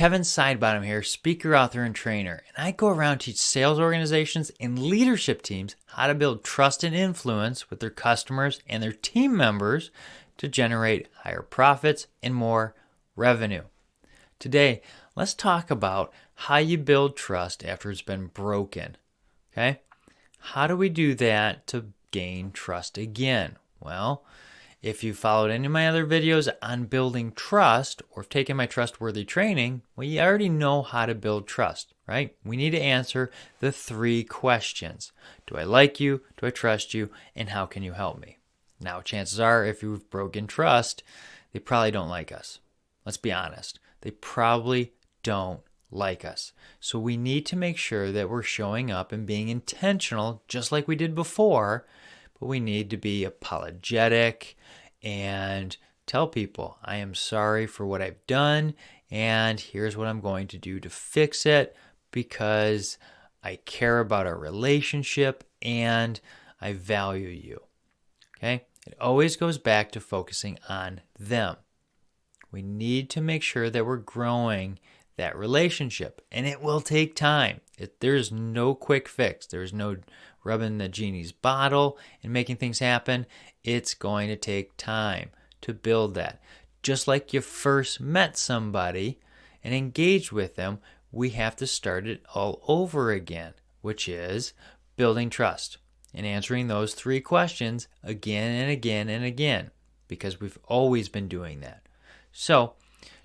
Kevin Sidebottom here, speaker, author, and trainer, and I go around teach sales organizations and leadership teams how to build trust and influence with their customers and their team members to generate higher profits and more revenue. Today, let's talk about how you build trust after it's been broken. Okay? How do we do that to gain trust again? Well, if you followed any of my other videos on building trust or have taken my trustworthy training, well, you already know how to build trust, right? We need to answer the 3 questions. Do I like you? Do I trust you? And how can you help me? Now, chances are, if you've broken trust, they probably don't like us. Let's be honest. They probably don't like us. So we need to make sure that we're showing up and being intentional, just like we did before, but we need to be apologetic and tell people, I am sorry for what I've done, and here's what I'm going to do to fix it because I care about our relationship and I value you. Okay? It always goes back to focusing on them. We need to make sure that we're growing that relationship, and it will take time. There's no quick fix. There's no rubbing the genie's bottle and making things happen. It's going to take time to build that. Just like you first met somebody and engaged with them, we have to start it all over again, which is building trust and answering those 3 questions again and again and again, because we've always been doing that. So,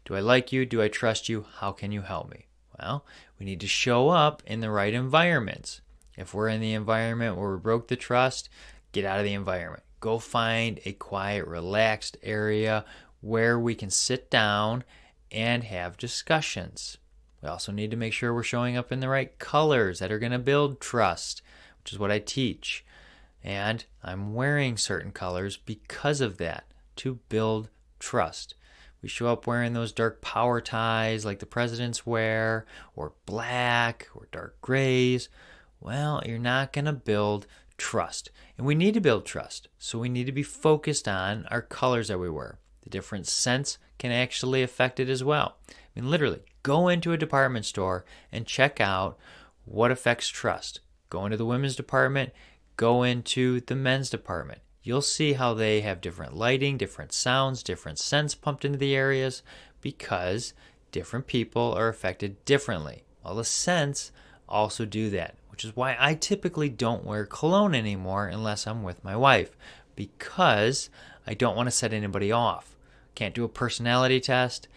do I like you? Do I trust you? How can you help me? Well, we need to show up in the right environments. If we're in the environment where we broke the trust, get out of the environment. Go find a quiet, relaxed area where we can sit down and have discussions. We also need to make sure we're showing up in the right colors that are going to build trust, which is what I teach. And I'm wearing certain colors because of that, to build trust. We show up wearing those dark power ties like the presidents wear, or black, or dark grays. Well, you're not going to build trust. And we need to build trust. So we need to be focused on our colors that we wear. The different scents can actually affect it as well. I mean, literally, go into a department store and check out what affects trust. Go into the women's department, go into the men's department. You'll see how they have different lighting, different sounds, different scents pumped into the areas because different people are affected differently. Well, the scents also do that, which is why I typically don't wear cologne anymore unless I'm with my wife, because I don't want to set anybody off. Can't do a personality test,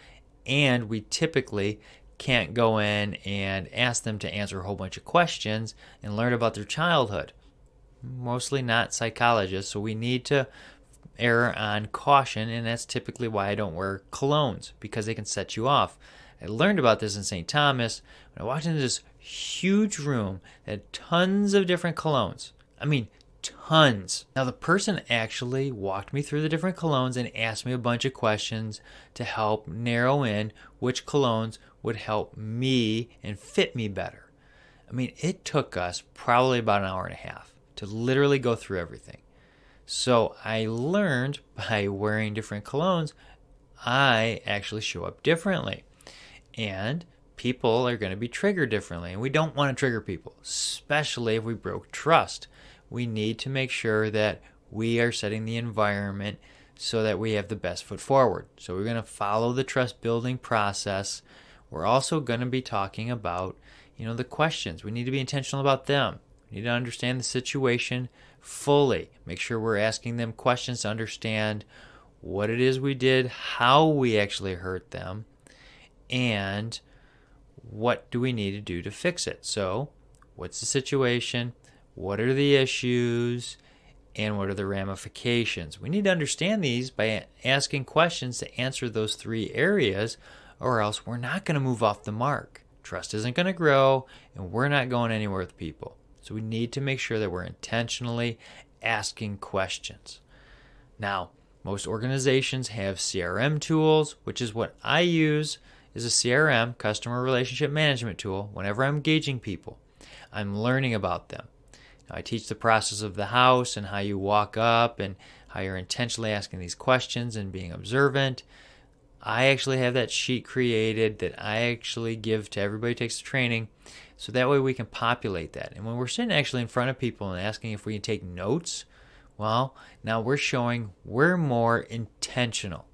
and we typically can't go in and ask them to answer a whole bunch of questions and learn about their childhood. Mostly not psychologists, so we need to err on caution, and that's typically why I don't wear colognes, because they can set you off. I learned about this in St. Thomas when I walked into this huge room that had tons of different colognes. I mean, tons. Now, the person actually walked me through the different colognes and asked me a bunch of questions to help narrow in which colognes would help me and fit me better. I mean, it took us probably about an hour and a half to literally go through everything. So I learned by wearing different colognes, I actually show up differently. And people are going to be triggered differently. And we don't want to trigger people, especially if we broke trust. We need to make sure that we are setting the environment so that we have the best foot forward. So we're going to follow the trust building process. We're also going to be talking about, the questions. We need to be intentional about them. We need to understand the situation fully. Make sure we're asking them questions to understand what it is we did, how we actually hurt them, and what do we need to do to fix it. So, what's the situation? What are the issues? And what are the ramifications? We need to understand these by asking questions to answer those 3 areas, or else we're not going to move off the mark. Trust isn't going to grow, and we're not going anywhere with people. So we need to make sure that we're intentionally asking questions. Now, most organizations have CRM tools, which is what I use, is a CRM, customer relationship management tool. Whenever I'm engaging people, I'm learning about them. Now, I teach the process of the house and how you walk up and how you're intentionally asking these questions and being observant. I actually have that sheet created that I actually give to everybody who takes the training, so that way we can populate that. And when we're sitting actually in front of people and asking if we can take notes, well, now we're showing we're more intentional.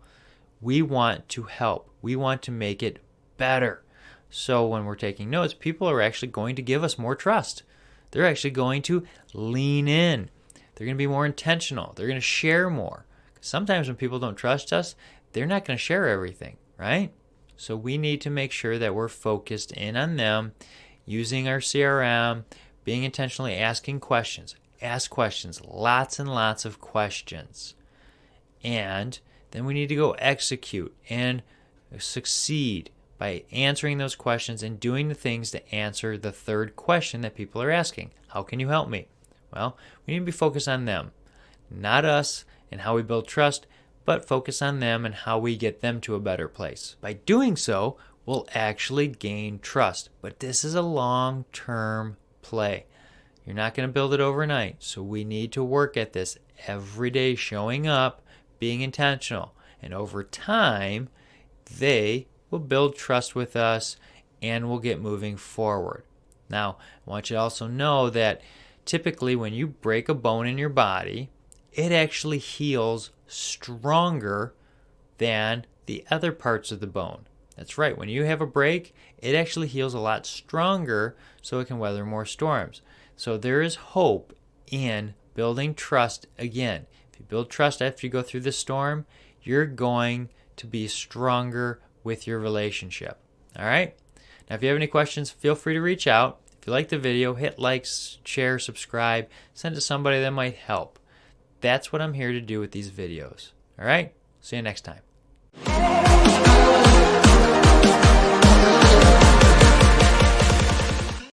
We want to help. We want to make it better. So when we're taking notes, people are actually going to give us more trust. They're actually going to lean in. They're going to be more intentional. They're going to share more. Sometimes when people don't trust us, they're not going to share everything, right? So we need to make sure that we're focused in on them, using our CRM, being intentionally asking questions. Ask questions, lots and lots of questions. And then we need to go execute and succeed by answering those questions and doing the things to answer the third question that people are asking. How can you help me? Well, we need to be focused on them, not us and how we build trust, but focus on them and how we get them to a better place. By doing so, we'll actually gain trust. But this is a long-term play. You're not going to build it overnight. So we need to work at this every day, showing up, being intentional. And over time, they will build trust with us and we'll get moving forward. Now, I want you to also know that typically when you break a bone in your body, it actually heals stronger than the other parts of the bone. That's right. When you have a break, it actually heals a lot stronger so it can weather more storms. So there is hope in building trust again. If you build trust after you go through the storm, you're going to be stronger with your relationship. All right? Now, if you have any questions, feel free to reach out. If you like the video, hit like, share, subscribe, send it to somebody that might help. That's what I'm here to do with these videos. All right? See you next time.